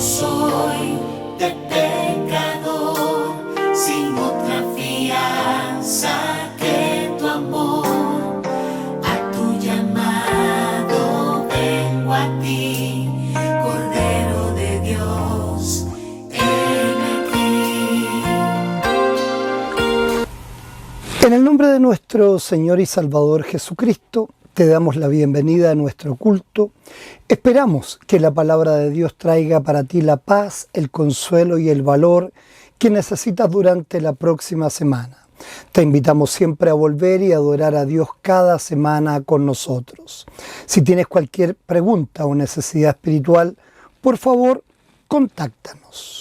soy de pecador, sin otra fianza que tu amor. A tu llamado vengo a ti, Cordero de Dios, heme aquí. En el nombre de nuestro Señor y Salvador Jesucristo, te damos la bienvenida a nuestro culto. Esperamos que la palabra de Dios traiga para ti la paz, el consuelo y el valor que necesitas durante la próxima semana. Te invitamos siempre a volver y adorar a Dios cada semana con nosotros. Si tienes cualquier pregunta o necesidad espiritual, por favor, contáctanos.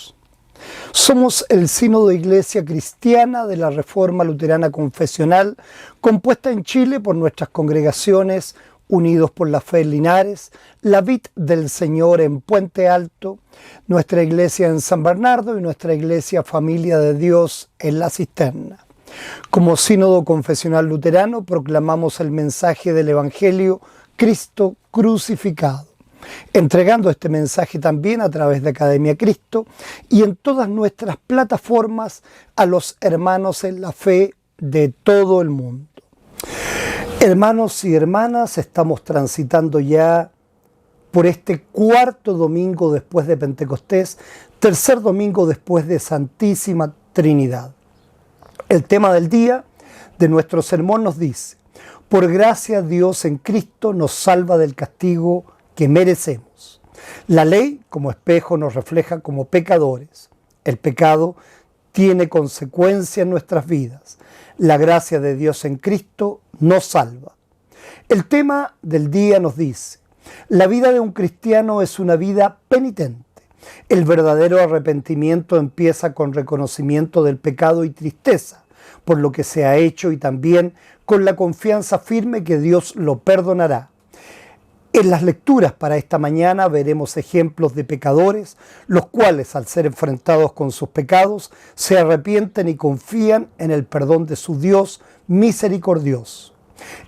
Somos el Sínodo Iglesia Cristiana de la Reforma Luterana Confesional, compuesta en Chile por nuestras congregaciones Unidos por la Fe en Linares, la Vid del Señor en Puente Alto, nuestra iglesia en San Bernardo y nuestra iglesia Familia de Dios en La Cisterna. Como Sínodo Confesional Luterano proclamamos el mensaje del Evangelio Cristo crucificado, entregando este mensaje también a través de Academia Cristo y en todas nuestras plataformas a los hermanos en la fe de todo el mundo. Hermanos y hermanas, estamos transitando ya por este cuarto domingo después de Pentecostés, tercer domingo después de Santísima Trinidad. El tema del día de nuestro sermón nos dice: por gracia Dios en Cristo nos salva del castigo que merecemos. La ley como espejo nos refleja como pecadores. El pecado tiene consecuencias en nuestras vidas. La gracia de Dios en Cristo nos salva. El tema del día nos dice: la vida de un cristiano es una vida penitente. El verdadero arrepentimiento empieza con reconocimiento del pecado y tristeza por lo que se ha hecho y también con la confianza firme que Dios lo perdonará. En las lecturas para esta mañana veremos ejemplos de pecadores, los cuales al ser enfrentados con sus pecados, se arrepienten y confían en el perdón de su Dios misericordioso.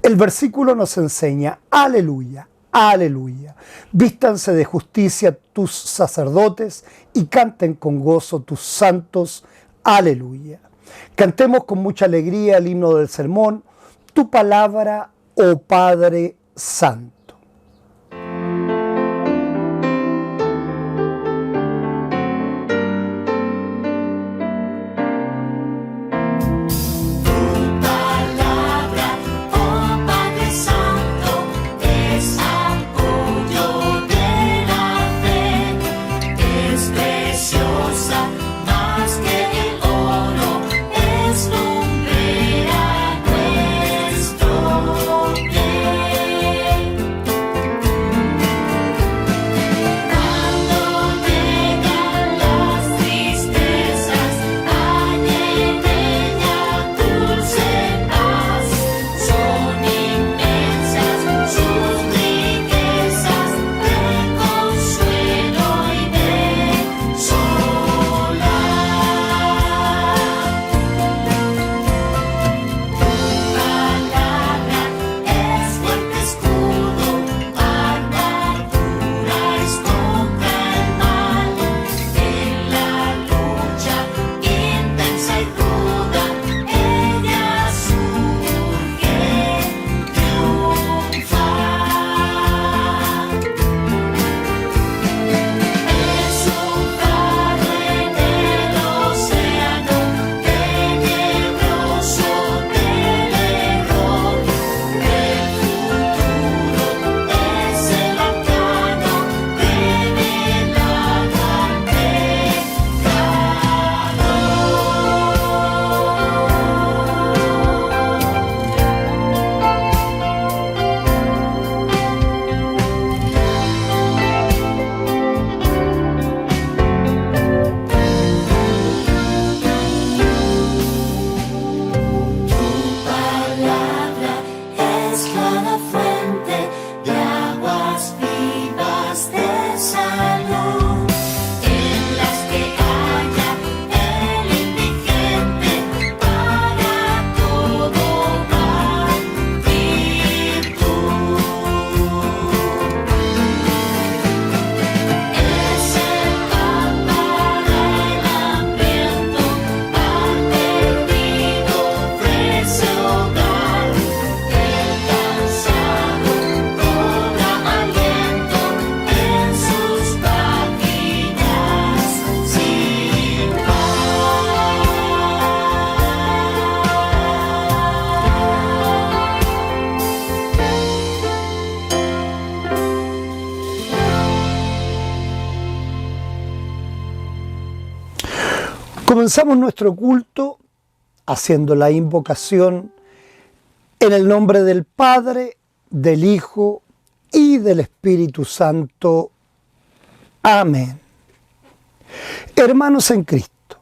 El versículo nos enseña: aleluya, aleluya. Vístanse de justicia tus sacerdotes y canten con gozo tus santos, aleluya. Cantemos con mucha alegría el himno del sermón: tu palabra, oh Padre Santo. Comenzamos nuestro culto haciendo la invocación en el nombre del Padre, del Hijo y del Espíritu Santo. Amén. Hermanos en Cristo,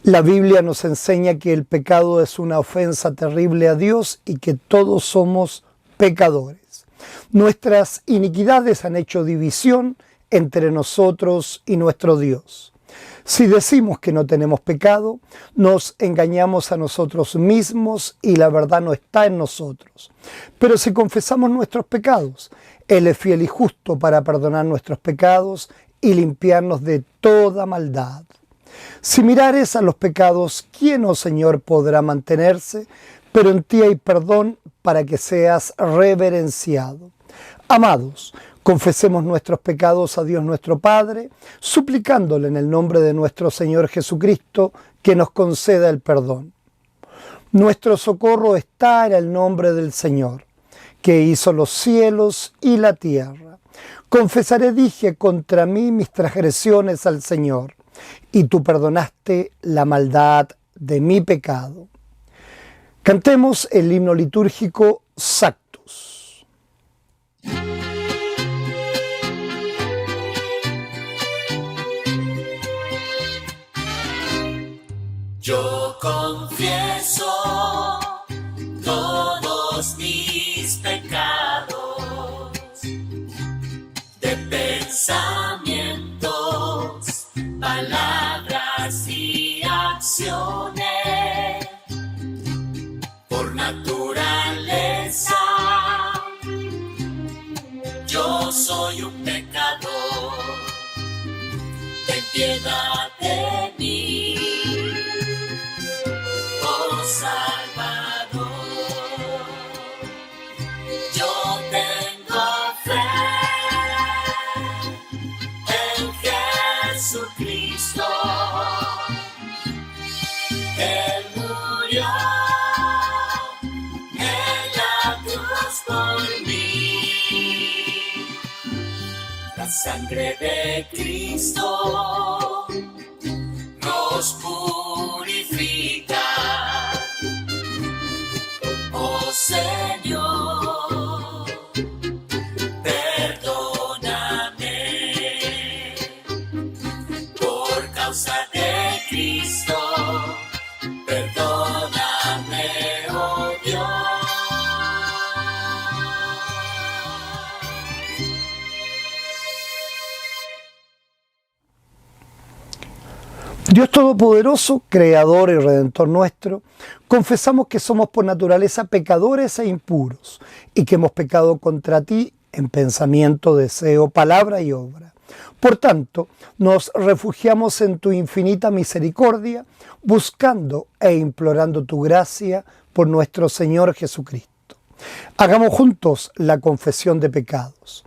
la Biblia nos enseña que el pecado es una ofensa terrible a Dios y que todos somos pecadores. Nuestras iniquidades han hecho división entre nosotros y nuestro Dios. Si decimos que no tenemos pecado, nos engañamos a nosotros mismos y la verdad no está en nosotros. Pero si confesamos nuestros pecados, Él es fiel y justo para perdonar nuestros pecados y limpiarnos de toda maldad. Si mirares a los pecados, ¿quién, oh Señor, podrá mantenerse? Pero en ti hay perdón para que seas reverenciado. Amados, confesemos nuestros pecados a Dios nuestro Padre, suplicándole en el nombre de nuestro Señor Jesucristo que nos conceda el perdón. Nuestro socorro está en el nombre del Señor, que hizo los cielos y la tierra. Confesaré, dije, contra mí mis transgresiones al Señor, y tú perdonaste la maldad de mi pecado. Cantemos el himno litúrgico Sanctus. Yo confieso todos mis pecados, de pensamientos, palabras y acciones, por naturaleza. Yo soy un pecador, ten piedad de mí, oh Salvador. Yo tengo fe en Jesucristo, Él murió en la cruz por mí. La sangre de Cristo nos purifica, oh Señor, perdóname. Por causa de Cristo, perdóname, oh Dios. Dios Todopoderoso, Creador y Redentor nuestro, confesamos que somos por naturaleza pecadores e impuros y que hemos pecado contra ti en pensamiento, deseo, palabra y obra. Por tanto, nos refugiamos en tu infinita misericordia, buscando e implorando tu gracia por nuestro Señor Jesucristo. Hagamos juntos la confesión de pecados.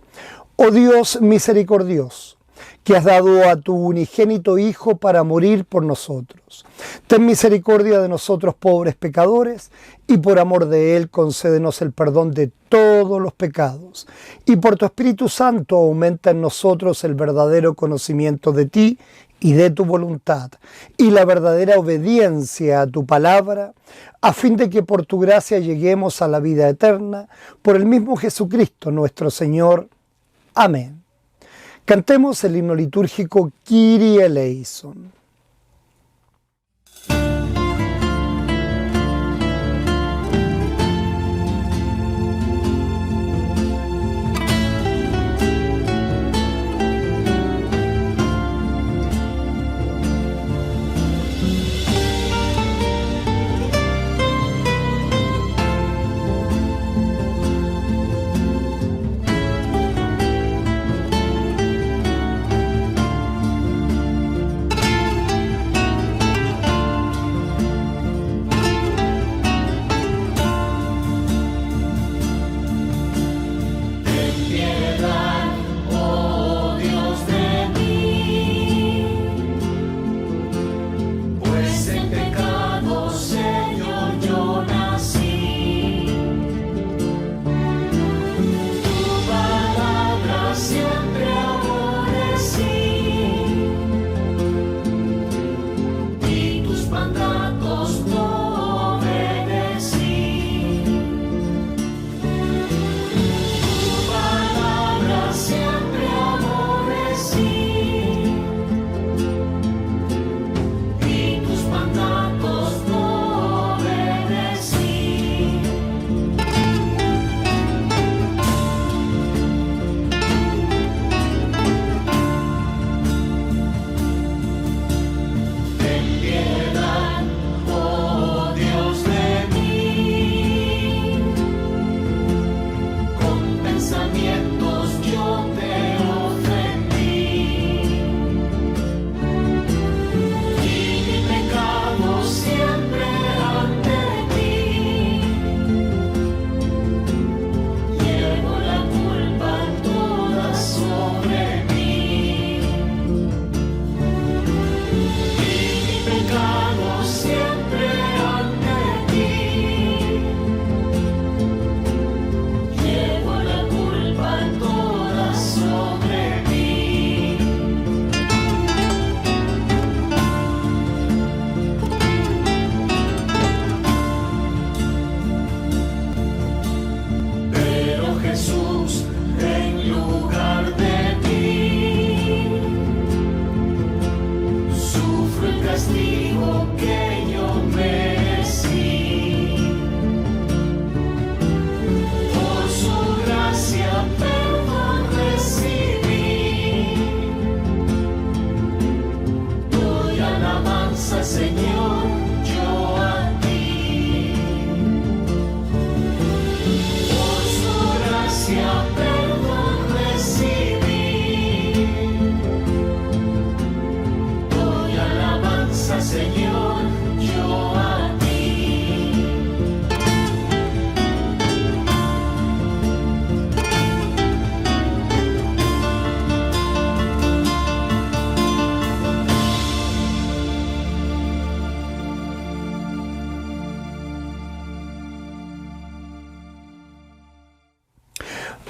Oh Dios misericordioso, que has dado a tu unigénito Hijo para morir por nosotros. Ten misericordia de nosotros pobres pecadores, y por amor de Él concédenos el perdón de todos los pecados. Y por tu Espíritu Santo aumenta en nosotros el verdadero conocimiento de ti y de tu voluntad, y la verdadera obediencia a tu palabra, a fin de que por tu gracia lleguemos a la vida eterna, por el mismo Jesucristo nuestro Señor. Amén. Cantemos el himno litúrgico Kyrie eleison.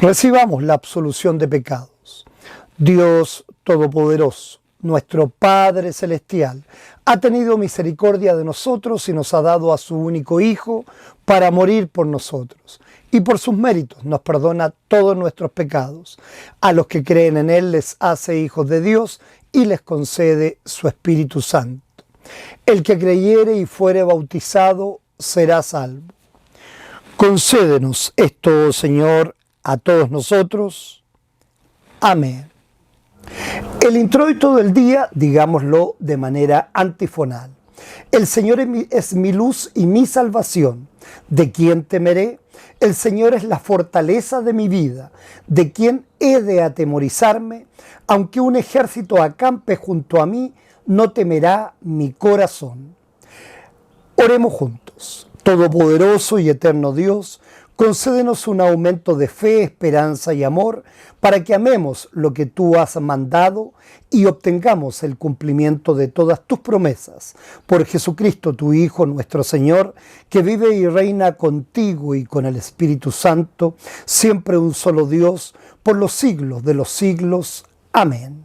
Recibamos la absolución de pecados. Dios Todopoderoso, nuestro Padre Celestial, ha tenido misericordia de nosotros y nos ha dado a su único Hijo para morir por nosotros. Y por sus méritos nos perdona todos nuestros pecados. A los que creen en Él les hace hijos de Dios y les concede su Espíritu Santo. El que creyere y fuere bautizado será salvo. Concédenos esto, Señor, a todos nosotros. Amén. El introito del día, digámoslo de manera antifonal. El Señor es mi luz y mi salvación. ¿De quién temeré? El Señor es la fortaleza de mi vida. ¿De quién he de atemorizarme? Aunque un ejército acampe junto a mí, no temerá mi corazón. Oremos juntos. Todopoderoso y eterno Dios, concédenos un aumento de fe, esperanza y amor para que amemos lo que tú has mandado y obtengamos el cumplimiento de todas tus promesas. Por Jesucristo, tu Hijo, nuestro Señor, que vive y reina contigo y con el Espíritu Santo, siempre un solo Dios, por los siglos de los siglos. Amén.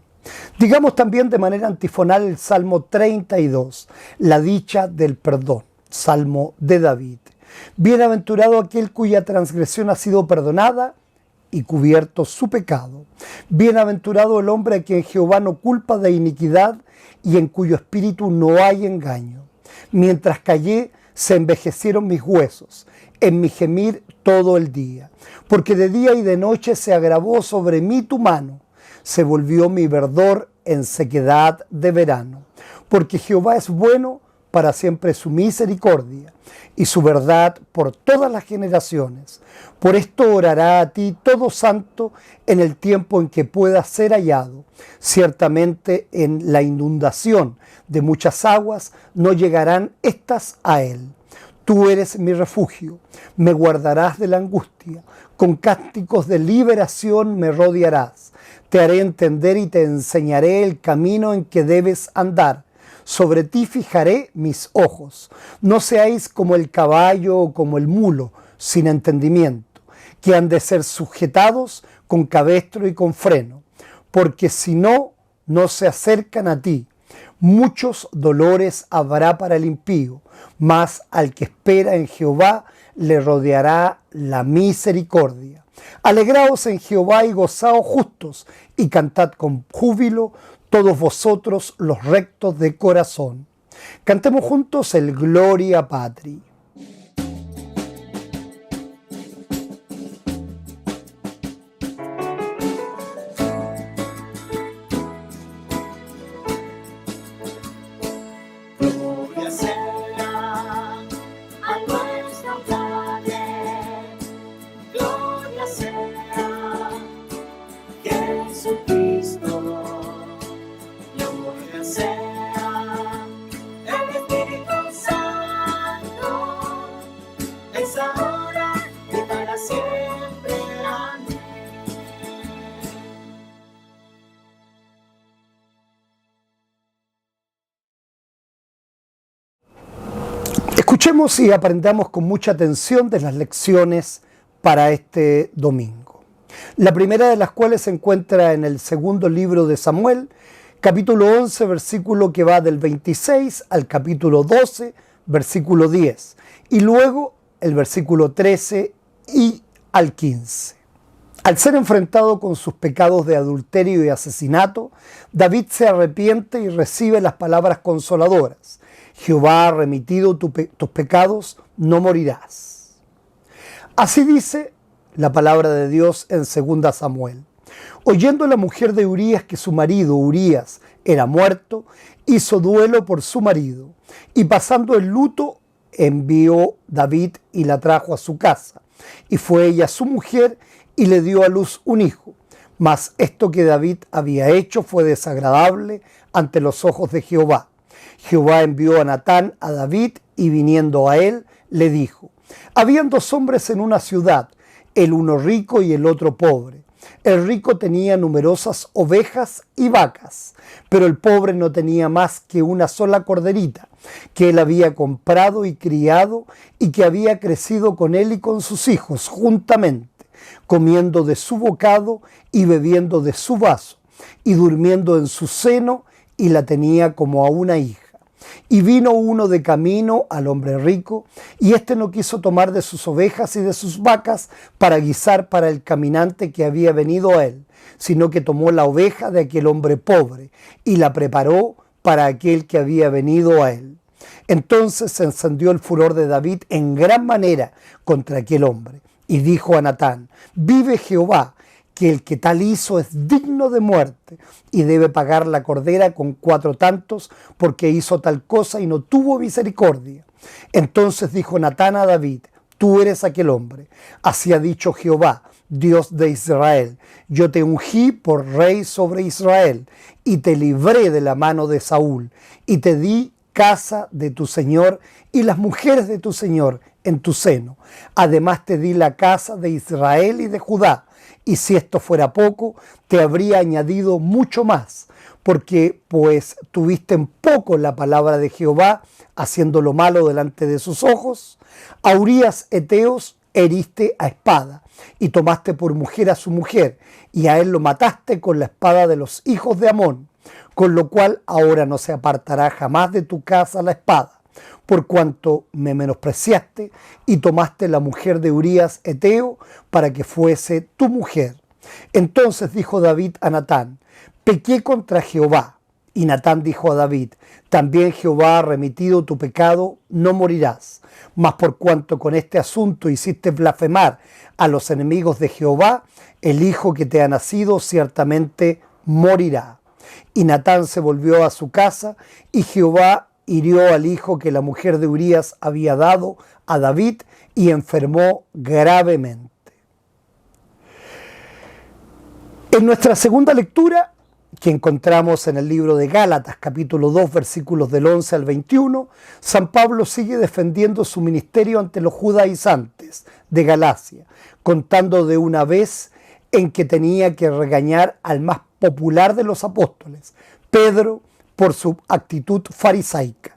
Digamos también de manera antifonal el Salmo 32, la dicha del perdón. Salmo de David. Bienaventurado aquel cuya transgresión ha sido perdonada y cubierto su pecado. Bienaventurado el hombre a quien Jehová no culpa de iniquidad y en cuyo espíritu no hay engaño. Mientras callé, se envejecieron mis huesos, en mi gemir todo el día. Porque de día y de noche se agravó sobre mí tu mano, se volvió mi verdor en sequedad de verano. Porque Jehová es bueno, para siempre su misericordia y su verdad por todas las generaciones. Por esto orará a ti todo santo en el tiempo en que pueda ser hallado. Ciertamente en la inundación de muchas aguas no llegarán estas a él. Tú eres mi refugio, me guardarás de la angustia, con cánticos de liberación me rodearás. Te haré entender y te enseñaré el camino en que debes andar. Sobre ti fijaré mis ojos. No seáis como el caballo o como el mulo, sin entendimiento, que han de ser sujetados con cabestro y con freno, porque si no, no se acercan a ti. Muchos dolores habrá para el impío, mas al que espera en Jehová le rodeará la misericordia. Alegraos en Jehová y gozaos justos, y cantad con júbilo todos vosotros los rectos de corazón. Cantemos juntos el Gloria Patri. Gloria sea a nuestro Padre, gloria sea Jesucristo, gloria sea el Espíritu Santo, es ahora y para siempre. Amén. Escuchemos y aprendamos con mucha atención de las lecciones para este domingo. La primera de las cuales se encuentra en el segundo libro de Samuel, capítulo 11, versículo que va del 26 al capítulo 12, versículo 10, y luego el versículo 13 y al 15. Al ser enfrentado con sus pecados de adulterio y asesinato, David se arrepiente y recibe las palabras consoladoras: Jehová ha remitido tus pecados, no morirás. Así dice la palabra de Dios en 2 Samuel. Oyendo la mujer de Urías que su marido Urías era muerto, hizo duelo por su marido, y pasando el luto, envió David y la trajo a su casa. Y fue ella su mujer y le dio a luz un hijo. Mas esto que David había hecho fue desagradable ante los ojos de Jehová. Jehová envió a Natán a David y viniendo a él le dijo: habían dos hombres en una ciudad, el uno rico y el otro pobre. El rico tenía numerosas ovejas y vacas, pero el pobre no tenía más que una sola corderita, que él había comprado y criado y que había crecido con él y con sus hijos juntamente. comiendo de su bocado y bebiendo de su vaso, y durmiendo en su seno, y la tenía como a una hija. Y vino uno de camino al hombre rico, y éste no quiso tomar de sus ovejas y de sus vacas para guisar para el caminante que había venido a él, sino que tomó la oveja de aquel hombre pobre, y la preparó para aquel que había venido a él. Entonces se encendió el furor de David en gran manera contra aquel hombre, y dijo a Natán: vive Jehová, que el que tal hizo es digno de muerte, y debe pagar la cordera con 4 tantos, porque hizo tal cosa y no tuvo misericordia. Entonces dijo Natán a David: tú eres aquel hombre. Así ha dicho Jehová, Dios de Israel: yo te ungí por rey sobre Israel, y te libré de la mano de Saúl, y te di casa de tu señor y las mujeres de tu señor en tu seno. Además te di la casa de Israel y de Judá, y si esto fuera poco, te habría añadido mucho más, porque pues tuviste en poco la palabra de Jehová, haciendo lo malo delante de sus ojos. A Urías heteos heriste a espada, y tomaste por mujer a su mujer, y a él lo mataste con la espada de los hijos de Amón, con lo cual ahora no se apartará jamás de tu casa la espada, por cuanto me menospreciaste y tomaste la mujer de Urías heteo para que fuese tu mujer. Entonces dijo David a Natán: pequé contra Jehová. Y Natán dijo a David: también Jehová ha remitido tu pecado, no morirás. Mas por cuanto con este asunto hiciste blasfemar a los enemigos de Jehová, el hijo que te ha nacido ciertamente morirá. Y Natán se volvió a su casa, y Jehová hirió al hijo que la mujer de Urías había dado a David, y enfermó gravemente. En nuestra segunda lectura, que encontramos en el libro de Gálatas, capítulo 2, versículos del 11 al 21, San Pablo sigue defendiendo su ministerio ante los judaizantes de Galacia, contando de una vez en que tenía que regañar al más popular de los apóstoles, Pedro, por su actitud farisaica.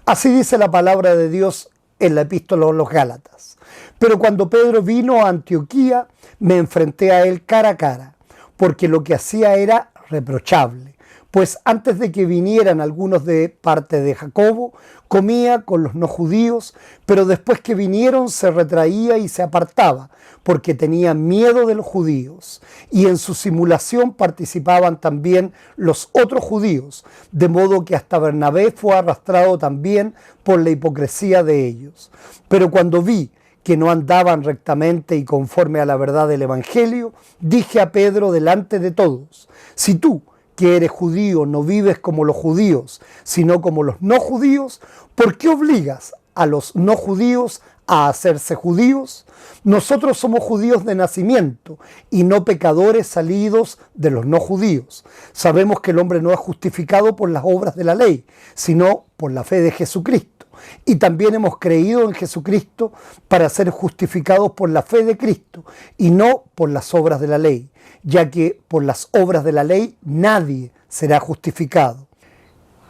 Así dice la palabra de Dios en la epístola a los Gálatas: pero cuando Pedro vino a Antioquía, me enfrenté a él cara a cara, porque lo que hacía era reprochable, pues antes de que vinieran algunos de parte de Jacobo, comía con los no judíos, pero después que vinieron se retraía y se apartaba, porque tenía miedo de los judíos, y en su simulación participaban también los otros judíos, de modo que hasta Bernabé fue arrastrado también por la hipocresía de ellos. Pero cuando vi que no andaban rectamente y conforme a la verdad del Evangelio, dije a Pedro delante de todos: si tú, que eres judío, no vives como los judíos, sino como los no judíos, ¿por qué obligas a los no judíos a hacerse judíos? Nosotros somos judíos de nacimiento y no pecadores salidos de los no judíos. Sabemos que el hombre no es justificado por las obras de la ley, sino por la fe de Jesucristo. Y también hemos creído en Jesucristo para ser justificados por la fe de Cristo y no por las obras de la ley, ya que por las obras de la ley nadie será justificado.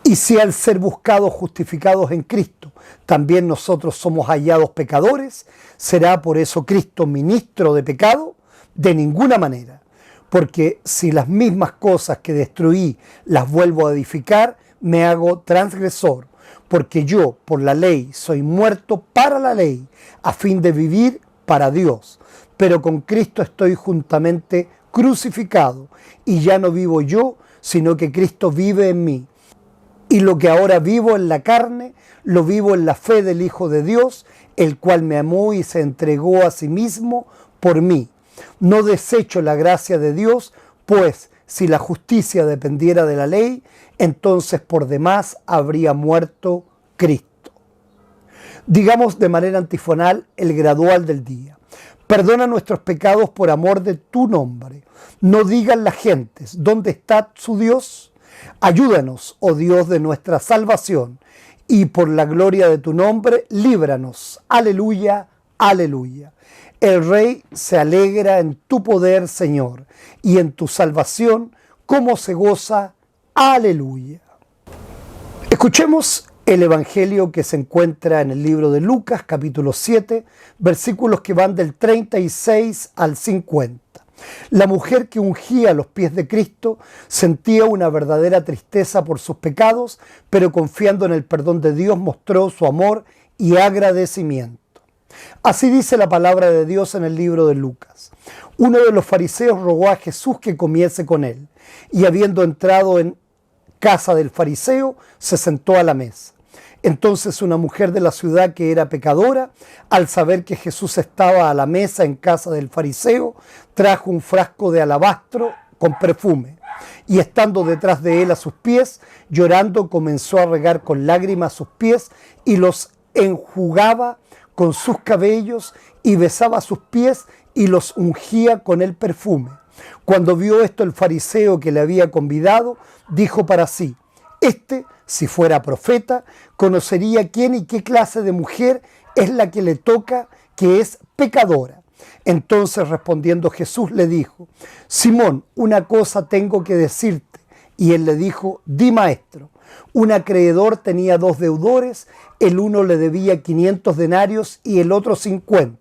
Y si al ser buscados justificados en Cristo, también nosotros somos hallados pecadores, ¿será por eso Cristo ministro de pecado? De ninguna manera, porque si las mismas cosas que destruí las vuelvo a edificar, me hago transgresor, porque yo por la ley soy muerto para la ley, a fin de vivir para Dios. Pero con Cristo estoy juntamente crucificado, y ya no vivo yo, sino que Cristo vive en mí. Y lo que ahora vivo en la carne, lo vivo en la fe del Hijo de Dios, el cual me amó y se entregó a sí mismo por mí. No desecho la gracia de Dios, pues si la justicia dependiera de la ley, entonces por demás habría muerto Cristo. Digamos de manera antifonal el gradual del día: perdona nuestros pecados por amor de tu nombre. No digan las gentes: ¿dónde está su Dios? Ayúdanos, oh Dios de nuestra salvación, y por la gloria de tu nombre, líbranos. Aleluya, aleluya. El Rey se alegra en tu poder, Señor, y en tu salvación, como se goza. Aleluya. Escuchemos el evangelio que se encuentra en el libro de Lucas, capítulo 7, versículos que van del 36 al 50. La mujer que ungía los pies de Cristo sentía una verdadera tristeza por sus pecados, pero confiando en el perdón de Dios mostró su amor y agradecimiento. Así dice la palabra de Dios en el libro de Lucas. Uno de los fariseos rogó a Jesús que comiese con él, y habiendo entrado en casa del fariseo, se sentó a la mesa. Entonces una mujer de la ciudad que era pecadora, al saber que Jesús estaba a la mesa en casa del fariseo, trajo un frasco de alabastro con perfume, y estando detrás de él a sus pies, llorando, comenzó a regar con lágrimas sus pies y los enjugaba con sus cabellos y besaba sus pies y los ungía con el perfume. Cuando vio esto el fariseo que le había convidado, dijo para sí: si fuera profeta, conocería quién y qué clase de mujer es la que le toca, que es pecadora. Entonces respondiendo Jesús le dijo: Simón, una cosa tengo que decirte. Y él le dijo: Di, maestro. Un acreedor tenía 2 deudores, el uno le debía 500 denarios y el otro 50.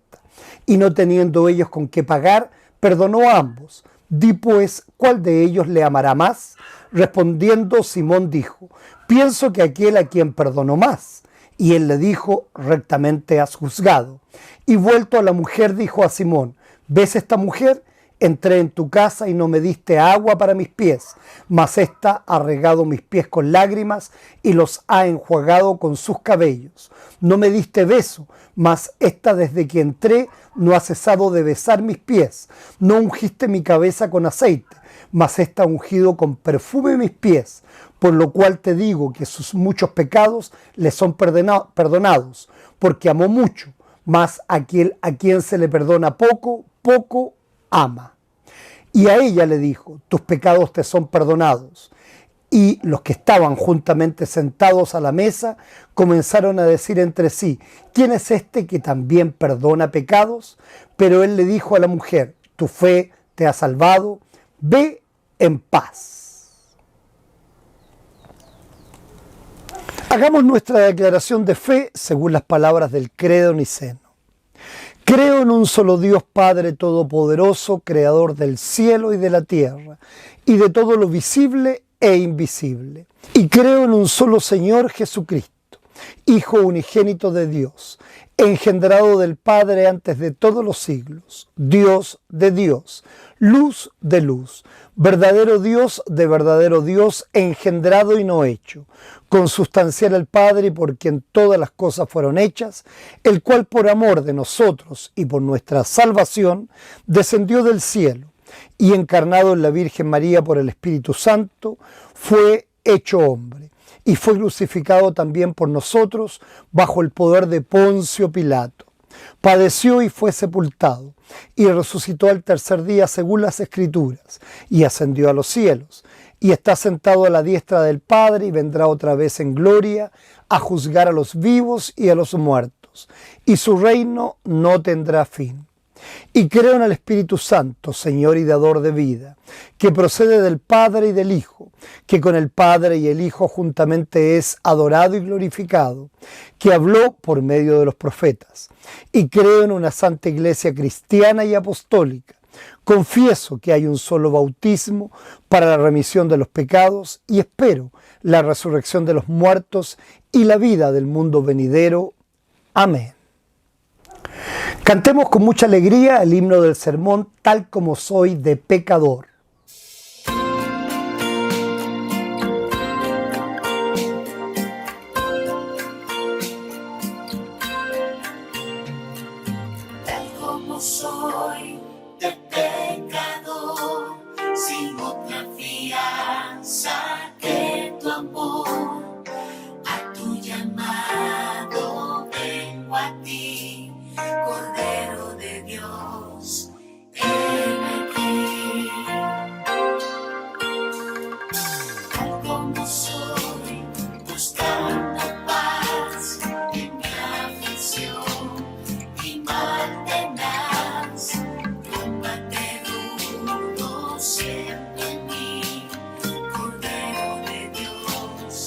Y no teniendo ellos con qué pagar, perdonó a ambos. Di pues, ¿cuál de ellos le amará más? Respondiendo Simón dijo: Pienso que aquel a quien perdonó más. Y él le dijo: Rectamente has juzgado. Y vuelto a la mujer dijo a Simón: ¿Ves esta mujer? Entré en tu casa y no me diste agua para mis pies, mas ésta ha regado mis pies con lágrimas y los ha enjuagado con sus cabellos. No me diste beso, mas ésta desde que entré no ha cesado de besar mis pies. No ungiste mi cabeza con aceite, mas ésta ha ungido con perfume mis pies. Por lo cual te digo que sus muchos pecados le son perdonados, porque amó mucho, mas a quien se le perdona poco, poco ama. Y a ella le dijo: tus pecados te son perdonados. Y los que estaban juntamente sentados a la mesa comenzaron a decir entre sí: ¿quién es este que también perdona pecados? Pero él le dijo a la mujer: tu fe te ha salvado, ve en paz. Hagamos nuestra declaración de fe según las palabras del credo niceno. Creo en un solo Dios Padre Todopoderoso, Creador del cielo y de la tierra, y de todo lo visible e invisible. Y creo en un solo Señor Jesucristo, Hijo unigénito de Dios, engendrado del Padre antes de todos los siglos, Dios de Dios, luz de luz, verdadero Dios de verdadero Dios, engendrado y no hecho, consustancial al Padre y por quien todas las cosas fueron hechas, el cual por amor de nosotros y por nuestra salvación descendió del cielo y encarnado en la Virgen María por el Espíritu Santo, fue hecho hombre y fue crucificado también por nosotros bajo el poder de Poncio Pilato. Padeció y fue sepultado, y resucitó al tercer día según las Escrituras, y ascendió a los cielos, y está sentado a la diestra del Padre, y vendrá otra vez en gloria a juzgar a los vivos y a los muertos, y su reino no tendrá fin. Y creo en el Espíritu Santo, Señor y dador de vida, que procede del Padre y del Hijo, que con el Padre y el Hijo juntamente es adorado y glorificado, que habló por medio de los profetas. Y creo en una santa iglesia cristiana y apostólica. Confieso que hay un solo bautismo para la remisión de los pecados y espero la resurrección de los muertos y la vida del mundo venidero. Amén. Cantemos con mucha alegría el himno del sermón, Tal como soy de pecador. Tal como soy de pecador, sin otra fianza que tu amor, a tu llamado vengo a ti, Cordero de Dios, heme aquí. Tal como soy, buscando paz en mi aflicción y mal tenaz, combate duro siempre en mí, Cordero de Dios,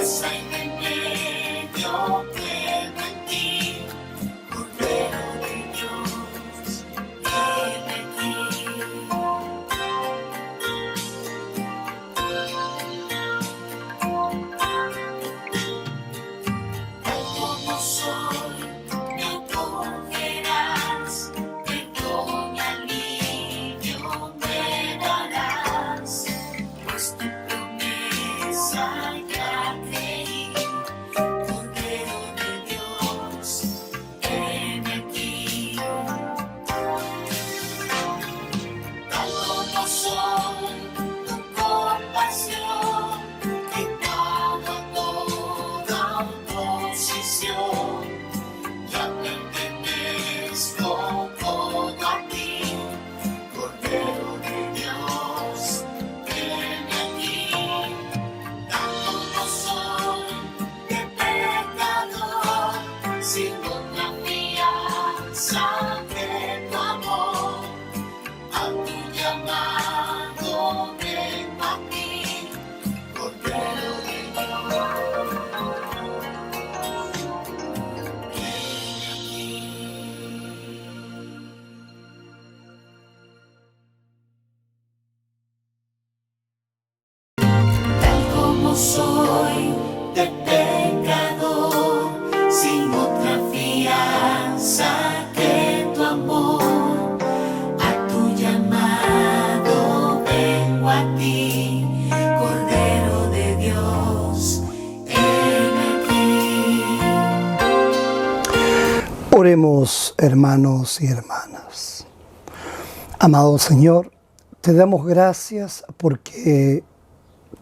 fuerza y remedio pleno en ti, Cordero de Dios, heme aquí. Tal como soy, me acogerás, perdón y alivio me darás, pues tu promesa ya creí, Cordero de Dios, heme aquí. Tal como soy, tu compasión, quitado toda oposición, ya pertenezco todo a ti, Cordero de Dios, heme aquí. Tal como soy, de pecador, sin otra fianza que tu amor, a tu llamado vengo a ti, Cordero de Dios, heme aquí. Tal como soy, de pecador, sin otra fianza que tu amor, a tu llamado vengo a ti, Cordero de Dios, heme aquí. Oremos, hermanos y hermanas. Amado Señor, te damos gracias porque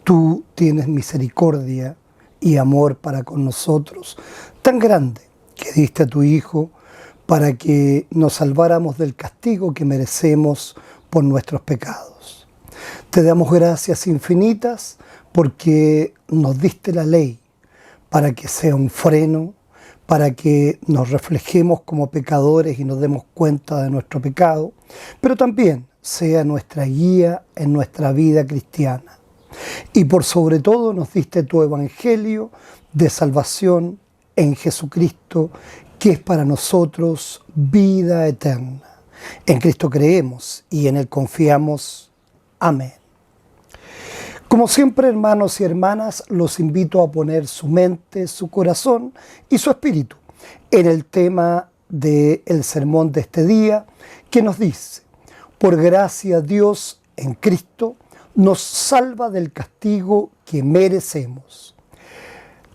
tú tienes misericordia y amor para con nosotros, tan grande que diste a tu Hijo para que nos salváramos del castigo que merecemos por nuestros pecados. Te damos gracias infinitas porque nos diste la ley para que sea un freno, para que nos reflejemos como pecadores y nos demos cuenta de nuestro pecado, pero también sea nuestra guía en nuestra vida cristiana. Y por sobre todo nos diste tu evangelio de salvación en Jesucristo, que es para nosotros vida eterna. En Cristo creemos y en Él confiamos. Amén. Como siempre, hermanos y hermanas, los invito a poner su mente, su corazón y su espíritu en el tema del sermón de este día, que nos dice: por gracia Dios en Cristo nos salva del castigo que merecemos.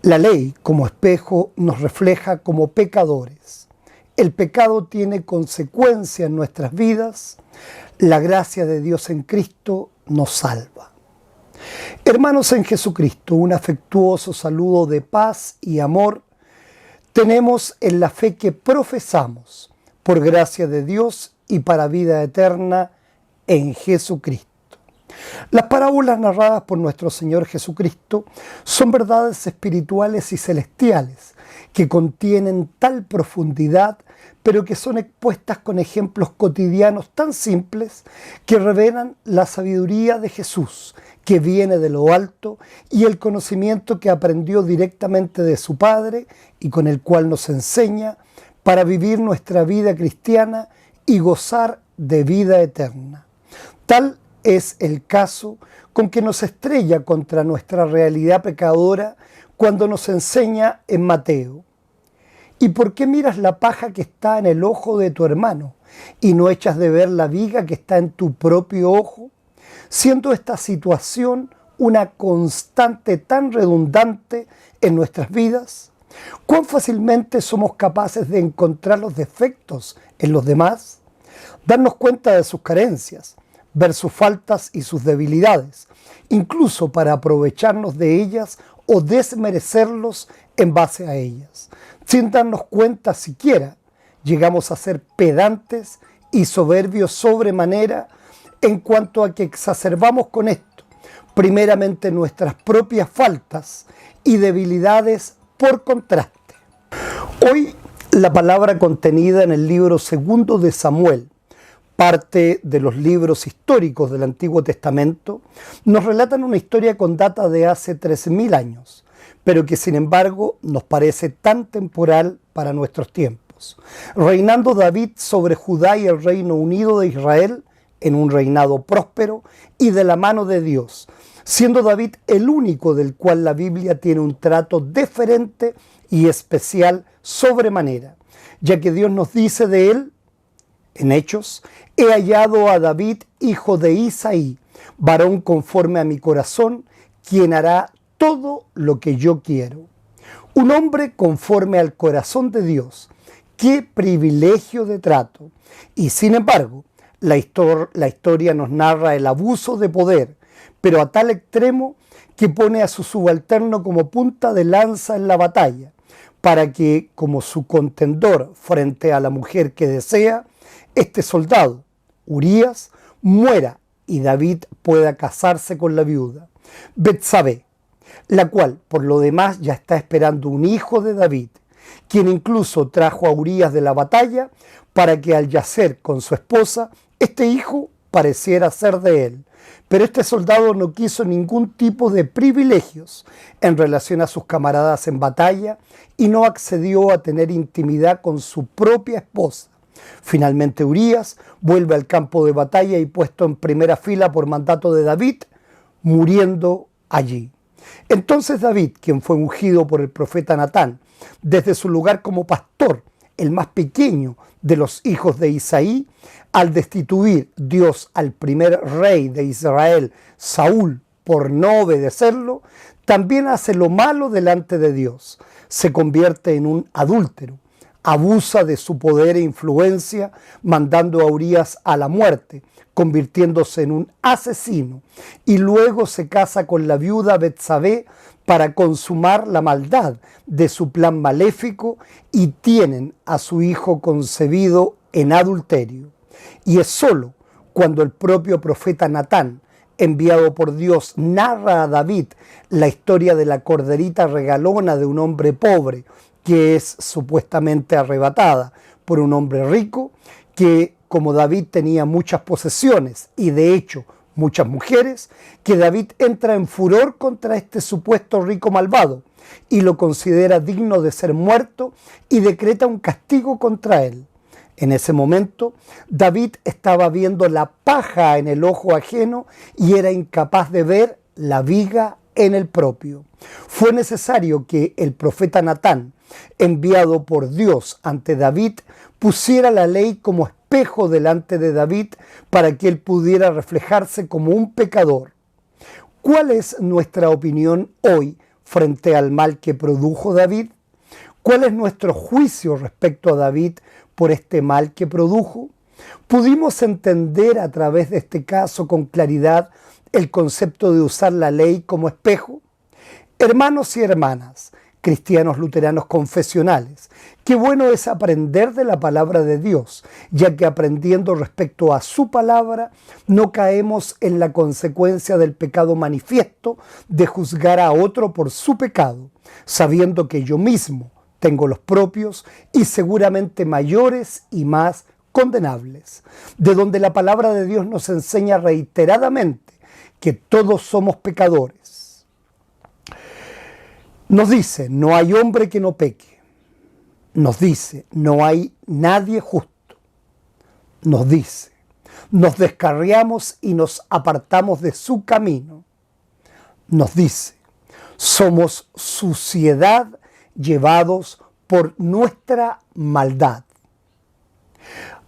La ley, como espejo, nos refleja como pecadores. El pecado tiene consecuencia en nuestras vidas. La gracia de Dios en Cristo nos salva. Hermanos en Jesucristo, un afectuoso saludo de paz y amor tenemos en la fe que profesamos, por gracia de Dios y para vida eterna en Jesucristo. Las parábolas narradas por nuestro Señor Jesucristo son verdades espirituales y celestiales que contienen tal profundidad, pero que son expuestas con ejemplos cotidianos tan simples que revelan la sabiduría de Jesús, que viene de lo alto, y el conocimiento que aprendió directamente de su Padre y con el cual nos enseña para vivir nuestra vida cristiana y gozar de vida eterna. Tal es el caso con que nos estrella contra nuestra realidad pecadora cuando nos enseña en Mateo: ¿y por qué miras la paja que está en el ojo de tu hermano y no echas de ver la viga que está en tu propio ojo? Siendo esta situación una constante tan redundante en nuestras vidas, ¿cuán fácilmente somos capaces de encontrar los defectos en los demás, darnos cuenta de sus carencias, ver sus faltas y sus debilidades, incluso para aprovecharnos de ellas o desmerecerlos en base a ellas? Sin darnos cuenta siquiera, llegamos a ser pedantes y soberbios sobremanera en cuanto a que exacerbamos con esto, primeramente nuestras propias faltas y debilidades por contraste. Hoy la palabra contenida en el libro segundo de Samuel, parte de los libros históricos del Antiguo Testamento, nos relatan una historia con data de hace 13.000 años, pero que sin embargo nos parece tan temporal para nuestros tiempos. Reinando David sobre Judá y el Reino Unido de Israel, en un reinado próspero y de la mano de Dios, siendo David el único del cual la Biblia tiene un trato deferente y especial sobremanera, ya que Dios nos dice de él, en Hechos: he hallado a David, hijo de Isaí, varón conforme a mi corazón, quien hará todo lo que yo quiero. Un hombre conforme al corazón de Dios. ¡Qué privilegio de trato! Y sin embargo, la historia nos narra el abuso de poder, pero a tal extremo que pone a su subalterno como punta de lanza en la batalla, para que, como su contendor frente a la mujer que desea, este soldado, Urías, muera y David pueda casarse con la viuda, Betsabé, la cual por lo demás ya está esperando un hijo de David, quien incluso trajo a Urías de la batalla para que al yacer con su esposa, este hijo pareciera ser de él. Pero este soldado no quiso ningún tipo de privilegios en relación a sus camaradas en batalla y no accedió a tener intimidad con su propia esposa. Finalmente Urías vuelve al campo de batalla y puesto en primera fila por mandato de David, muriendo allí. Entonces David, quien fue ungido por el profeta Natán, desde su lugar como pastor, el más pequeño de los hijos de Isaí, al destituir Dios al primer rey de Israel, Saúl, por no obedecerlo, también hace lo malo delante de Dios. Se convierte en un adúltero, abusa de su poder e influencia, mandando a Urías a la muerte, convirtiéndose en un asesino, y luego se casa con la viuda Betsabé para consumar la maldad de su plan maléfico, y tienen a su hijo concebido en adulterio. Y es solo cuando el propio profeta Natán, enviado por Dios, narra a David la historia de la corderita regalona de un hombre pobre que es supuestamente arrebatada por un hombre rico, que como David tenía muchas posesiones y de hecho muchas mujeres, que David entra en furor contra este supuesto rico malvado y lo considera digno de ser muerto y decreta un castigo contra él. En ese momento, David estaba viendo la paja en el ojo ajeno y era incapaz de ver la viga en el propio. Fue necesario que el profeta Natán, enviado por Dios ante David, pusiera la ley como espejo delante de David para que él pudiera reflejarse como un pecador. ¿Cuál es nuestra opinión hoy frente al mal que produjo David? ¿Cuál es nuestro juicio respecto a David por este mal que produjo? ¿Pudimos entender a través de este caso con claridad el concepto de usar la ley como espejo? Hermanos y hermanas, cristianos luteranos confesionales, qué bueno es aprender de la palabra de Dios, ya que aprendiendo respecto a su palabra, no caemos en la consecuencia del pecado manifiesto de juzgar a otro por su pecado, sabiendo que yo mismo tengo los propios y seguramente mayores y más condenables, de donde la palabra de Dios nos enseña reiteradamente que todos somos pecadores. Nos dice, no hay hombre que no peque. Nos dice, no hay nadie justo. Nos dice, nos descarriamos y nos apartamos de su camino. Nos dice, somos suciedad llevados por nuestra maldad.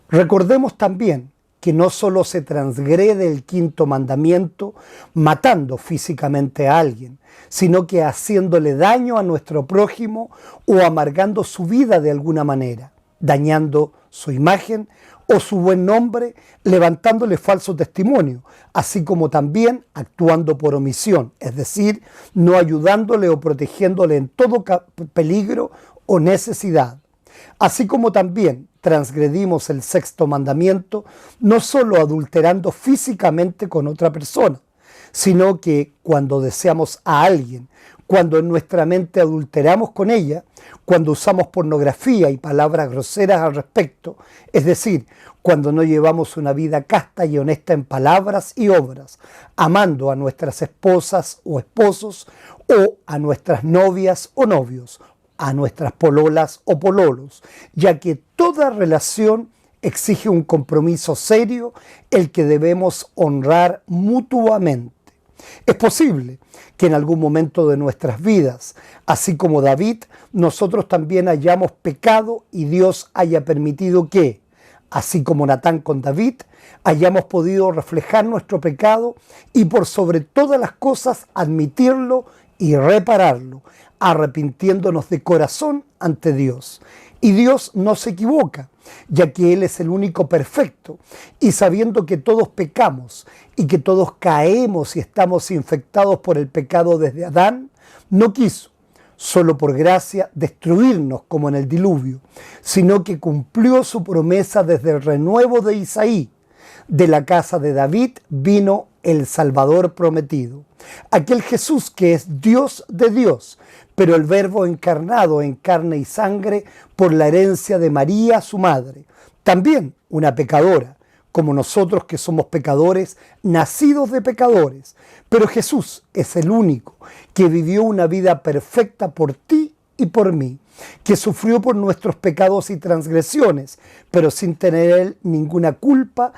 Recordemos también que no solo se transgrede el quinto mandamiento matando físicamente a alguien, sino que haciéndole daño a nuestro prójimo o amargando su vida de alguna manera, dañando su imagen o su buen nombre, levantándole falso testimonio, así como también actuando por omisión, es decir, no ayudándole o protegiéndole en todo peligro o necesidad. Así como también transgredimos el sexto mandamiento, no solo adulterando físicamente con otra persona, sino que cuando deseamos a alguien, cuando en nuestra mente adulteramos con ella, cuando usamos pornografía y palabras groseras al respecto, es decir, cuando no llevamos una vida casta y honesta en palabras y obras, amando a nuestras esposas o esposos, o a nuestras novias o novios, a nuestras pololas o pololos, ya que toda relación exige un compromiso serio, el que debemos honrar mutuamente. Es posible que en algún momento de nuestras vidas, así como David, nosotros también hayamos pecado y Dios haya permitido que, así como Natán con David, hayamos podido reflejar nuestro pecado y por sobre todas las cosas admitirlo y repararlo, arrepintiéndonos de corazón ante Dios. Y Dios no se equivoca, ya que Él es el único perfecto, y sabiendo que todos pecamos y que todos caemos y estamos infectados por el pecado desde Adán, no quiso, solo por gracia, destruirnos como en el diluvio, sino que cumplió su promesa desde el renuevo de Isaí. De la casa de David vino el Salvador prometido, aquel Jesús que es Dios de Dios, pero el Verbo encarnado en carne y sangre por la herencia de María, su madre, también una pecadora, como nosotros que somos pecadores, nacidos de pecadores. Pero Jesús es el único que vivió una vida perfecta por ti y por mí, que sufrió por nuestros pecados y transgresiones, pero sin tener él ninguna culpa,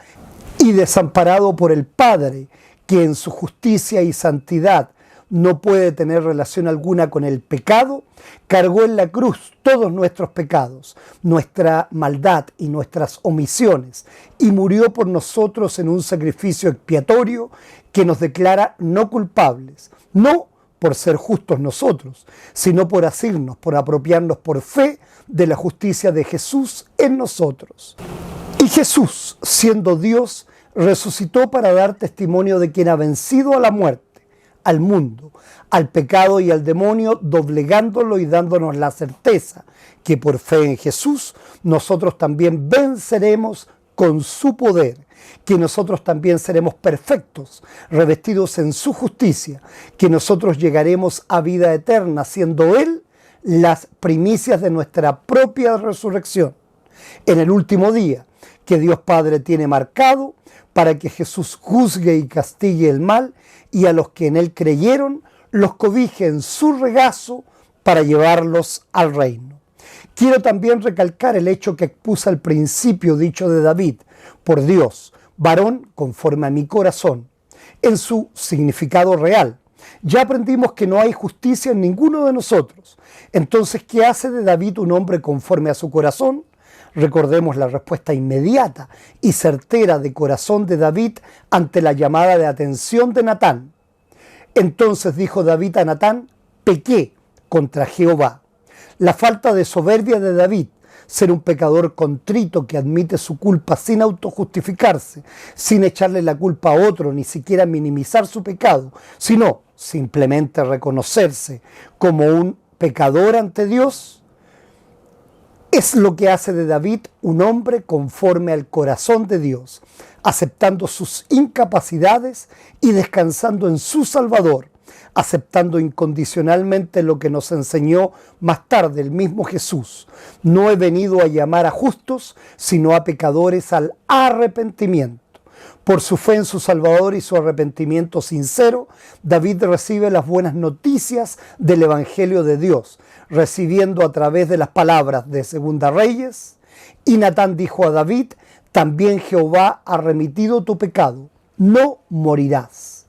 y desamparado por el Padre, que en su justicia y santidad no puede tener relación alguna con el pecado, cargó en la cruz todos nuestros pecados, nuestra maldad y nuestras omisiones, y murió por nosotros en un sacrificio expiatorio que nos declara no culpables, no por ser justos nosotros, sino por asirnos, por apropiarnos por fe de la justicia de Jesús en nosotros. Y Jesús, siendo Dios, resucitó para dar testimonio de quien ha vencido a la muerte, al mundo, al pecado y al demonio, doblegándolo y dándonos la certeza que por fe en Jesús nosotros también venceremos con su poder, que nosotros también seremos perfectos, revestidos en su justicia, que nosotros llegaremos a vida eterna, siendo Él las primicias de nuestra propia resurrección. En el último día que Dios Padre tiene marcado para que Jesús juzgue y castigue el mal, y a los que en Él creyeron los cobije en su regazo para llevarlos al reino. Quiero también recalcar el hecho que expuso al principio dicho de David, por Dios, varón conforme a mi corazón, en su significado real. Ya aprendimos que no hay justicia en ninguno de nosotros. Entonces, ¿qué hace de David un hombre conforme a su corazón? Recordemos la respuesta inmediata y certera de corazón de David ante la llamada de atención de Natán. Entonces dijo David a Natán: pequé contra Jehová. La falta de soberbia de David, ser un pecador contrito que admite su culpa sin autojustificarse, sin echarle la culpa a otro, ni siquiera minimizar su pecado, sino simplemente reconocerse como un pecador ante Dios, es lo que hace de David un hombre conforme al corazón de Dios, aceptando sus incapacidades y descansando en su Salvador, aceptando incondicionalmente lo que nos enseñó más tarde el mismo Jesús. No he venido a llamar a justos, sino a pecadores al arrepentimiento. Por su fe en su Salvador y su arrepentimiento sincero, David recibe las buenas noticias del Evangelio de Dios, recibiendo a través de las palabras de Segunda Reyes: y Natán dijo a David: también Jehová ha remitido tu pecado, no morirás.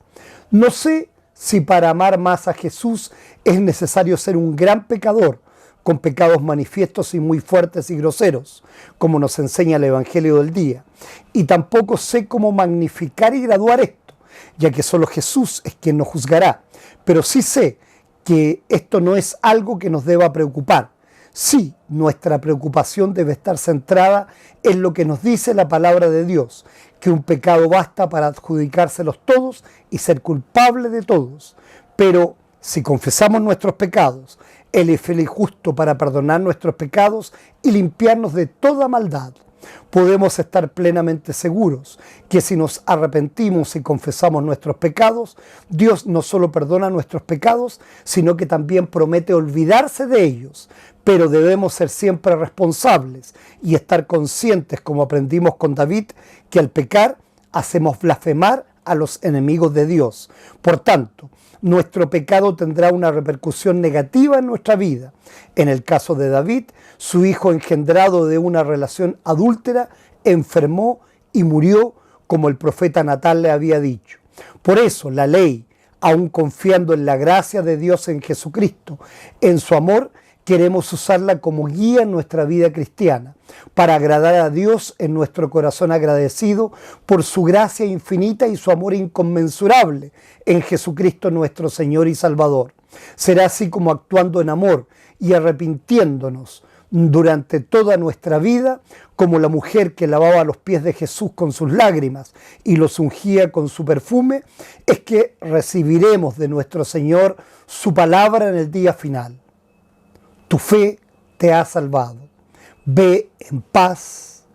No sé si para amar más a Jesús es necesario ser un gran pecador, con pecados manifiestos y muy fuertes y groseros, como nos enseña el Evangelio del día. Y tampoco sé cómo magnificar y graduar esto, ya que solo Jesús es quien nos juzgará. Pero sí sé que esto no es algo que nos deba preocupar. Sí, nuestra preocupación debe estar centrada en lo que nos dice la palabra de Dios, que un pecado basta para adjudicárselos todos y ser culpable de todos. Pero si confesamos nuestros pecados, Él es fiel y justo para perdonar nuestros pecados y limpiarnos de toda maldad. Podemos estar plenamente seguros que si nos arrepentimos y confesamos nuestros pecados, Dios no solo perdona nuestros pecados, sino que también promete olvidarse de ellos. Pero debemos ser siempre responsables y estar conscientes, como aprendimos con David, que al pecar hacemos blasfemar a los enemigos de Dios. Por tanto, nuestro pecado tendrá una repercusión negativa en nuestra vida. En el caso de David, su hijo engendrado de una relación adúltera enfermó y murió como el profeta Natán le había dicho. Por eso la ley, aun confiando en la gracia de Dios en Jesucristo, en su amor, queremos usarla como guía en nuestra vida cristiana, para agradar a Dios en nuestro corazón agradecido por su gracia infinita y su amor inconmensurable en Jesucristo nuestro Señor y Salvador. Será así como actuando en amor y arrepintiéndonos durante toda nuestra vida, como la mujer que lavaba los pies de Jesús con sus lágrimas y los ungía con su perfume, es que recibiremos de nuestro Señor su palabra en el día final. Tu fe te ha salvado. Ve en paz.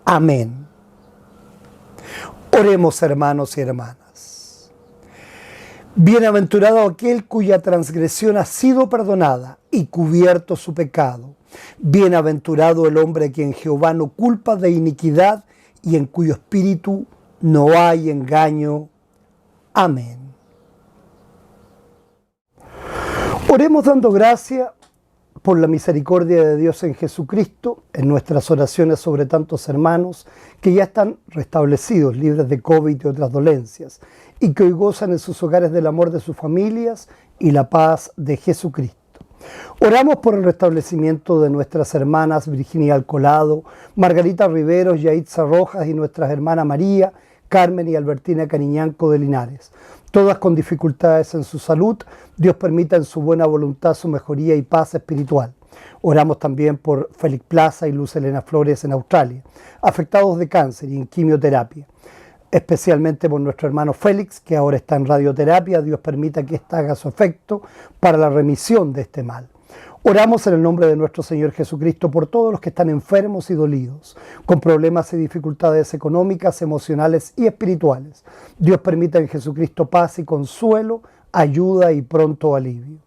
Amén. Oremos, hermanos y hermanas. Bienaventurado aquel cuya transgresión ha sido perdonada y cubierto su pecado. Bienaventurado el hombre a quien Jehová no culpa de iniquidad y en cuyo espíritu no hay engaño. Amén. Oremos dando gracia por la misericordia de Dios en Jesucristo, en nuestras oraciones sobre tantos hermanos que ya están restablecidos, libres de COVID y otras dolencias, y que hoy gozan en sus hogares del amor de sus familias y la paz de Jesucristo. Oramos por el restablecimiento de nuestras hermanas Virginia Alcolado, Margarita Riveros, Yaitza Rojas y nuestras hermanas María, Carmen y Albertina Cariñanco de Linares. Todas con dificultades en su salud, Dios permita en su buena voluntad su mejoría y paz espiritual. Oramos también por Félix Plaza y Luz Elena Flores en Australia, afectados de cáncer y en quimioterapia. Especialmente por nuestro hermano Félix, que ahora está en radioterapia. Dios permita que ésta haga su efecto para la remisión de este mal. Oramos en el nombre de nuestro Señor Jesucristo por todos los que están enfermos y dolidos, con problemas y dificultades económicas, emocionales y espirituales. Dios permita en Jesucristo paz y consuelo, ayuda y pronto alivio.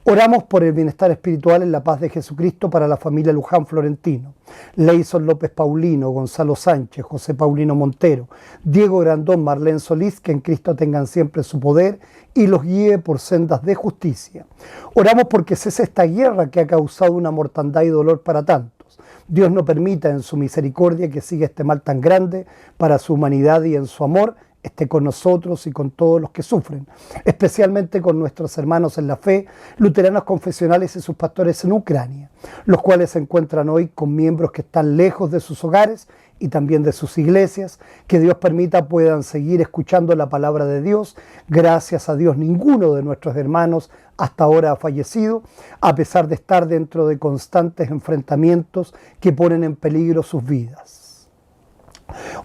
Oramos por el bienestar espiritual en la paz de Jesucristo para la familia Luján Florentino, Leison López Paulino, Gonzalo Sánchez, José Paulino Montero, Diego Grandón, Marlene Solís, que en Cristo tengan siempre su poder y los guíe por sendas de justicia. Oramos porque cese esta guerra que ha causado una mortandad y dolor para tantos. Dios no permita en su misericordia que siga este mal tan grande para su humanidad y en su amor esté con nosotros y con todos los que sufren, especialmente con nuestros hermanos en la fe, luteranos confesionales y sus pastores en Ucrania, los cuales se encuentran hoy con miembros que están lejos de sus hogares y también de sus iglesias. Que Dios permita puedan seguir escuchando la palabra de Dios. Gracias a Dios, ninguno de nuestros hermanos hasta ahora ha fallecido, a pesar de estar dentro de constantes enfrentamientos que ponen en peligro sus vidas.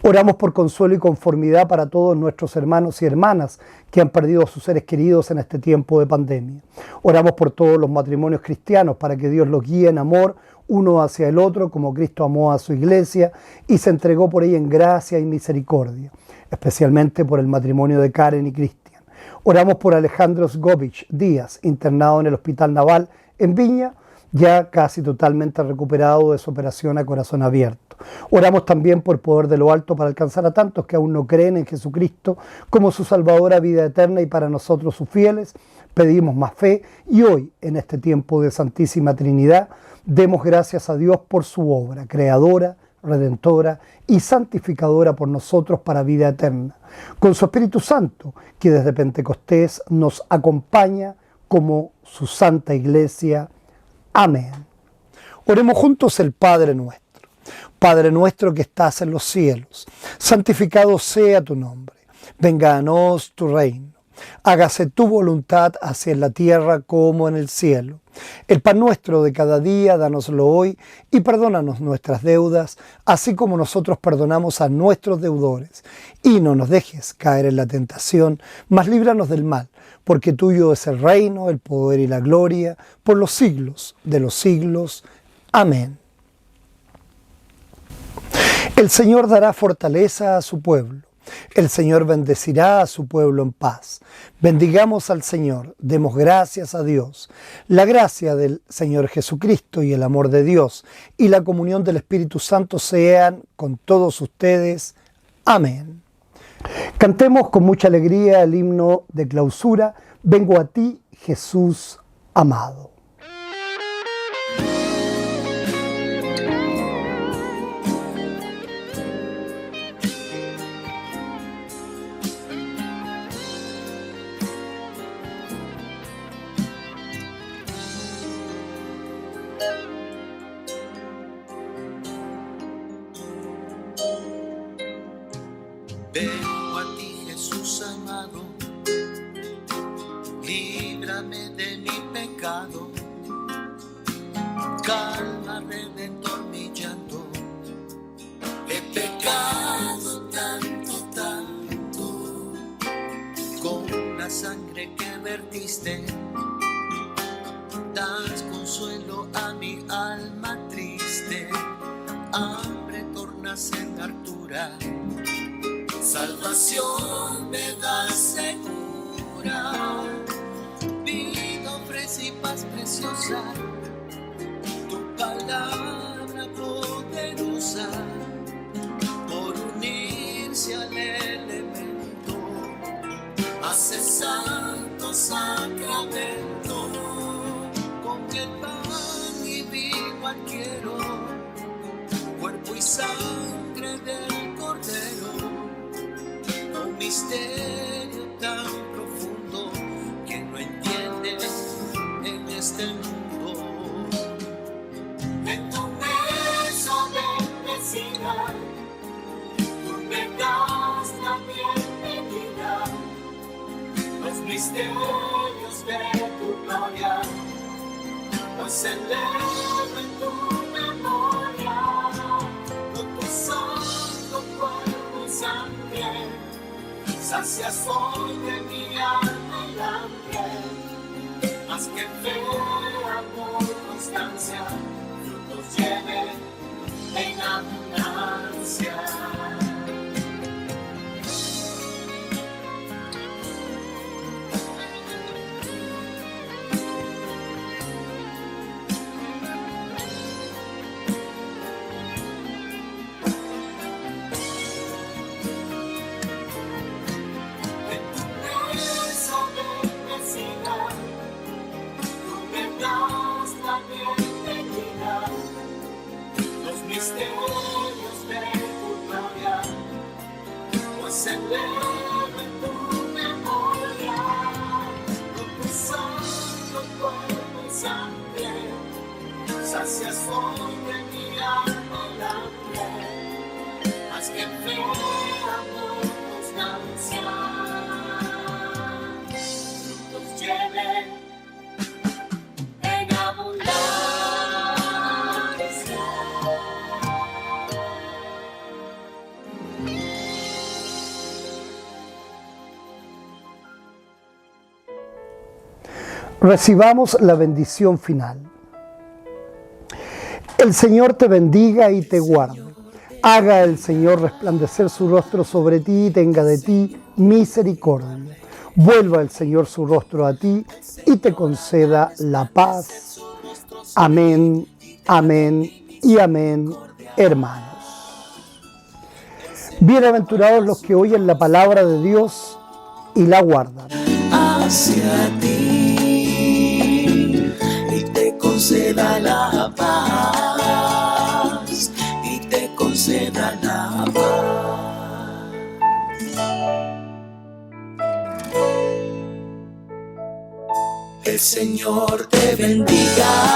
Oramos por consuelo y conformidad para todos nuestros hermanos y hermanas que han perdido a sus seres queridos en este tiempo de pandemia. Oramos por todos los matrimonios cristianos para que Dios los guíe en amor uno hacia el otro, como Cristo amó a su iglesia y se entregó por ella en gracia y misericordia, especialmente por el matrimonio de Karen y Cristian. Oramos por Alejandro Sgovich Díaz, internado en el Hospital Naval en Viña, ya casi totalmente recuperado de su operación a corazón abierto. Oramos también por poder de lo alto para alcanzar a tantos que aún no creen en Jesucristo como su Salvadora, vida eterna, y para nosotros sus fieles pedimos más fe, y hoy, en este tiempo de Santísima Trinidad, demos gracias a Dios por su obra creadora, redentora y santificadora por nosotros para vida eterna, con su Espíritu Santo, que desde Pentecostés nos acompaña como su Santa Iglesia. Amén. Oremos juntos el Padre nuestro. Padre nuestro que estás en los cielos, santificado sea tu nombre. Venga a nosotros tu reino. Hágase tu voluntad así en la tierra como en el cielo. El pan nuestro de cada día, dánoslo hoy, y perdónanos nuestras deudas, así como nosotros perdonamos a nuestros deudores. Y no nos dejes caer en la tentación, mas líbranos del mal, porque tuyo es el reino, el poder y la gloria, por los siglos de los siglos. Amén. El Señor dará fortaleza a su pueblo. El Señor bendecirá a su pueblo en paz. Bendigamos al Señor, demos gracias a Dios. La gracia del Señor Jesucristo y el amor de Dios y la comunión del Espíritu Santo sean con todos ustedes. Amén. Cantemos con mucha alegría el himno de clausura, Vengo a ti, Jesús amado. Vengo a ti, Jesús amado, líbrame de mi pecado, calma, Redentor, mi llanto. He pecado tanto, con la sangre que vertiste, das consuelo a mi alma triste, hambre tornas en hartura. Salvación me da segura, vida ofrece paz preciosa, tu palabra poderosa, por unirse al elemento, hace santo sacramento, con el pan y vino adquiero, cuerpo y sangre del Cordero. Un misterio tan profundo que no entiende en este mundo. En tu mesa bendecida, tú me das la bienvenida. Los misterios de tu gloria, hoy celebro en tu memoria, con tu santo cuerpo y sangre. Sacias hoy de mi alma el hambre, más que fe, amor, constancia, frutos lleven en abundancia. Misterios de tu gloria, pues celebro en tu memoria, con tu santo cuerpo y sangre, sacias hoy de mi alma el hambre, más que fe, amor, constancia, frutos lleven en abundancia. Recibamos la bendición final. El Señor te bendiga y te guarde. Haga el Señor resplandecer su rostro sobre ti y tenga de ti misericordia. Vuelva el Señor su rostro a ti y te conceda la paz. Amén, amén y amén, hermanos. Bienaventurados los que oyen la palabra de Dios y la guardan. Hacia ti y te conceda la paz, y te conceda la paz. El Señor te bendiga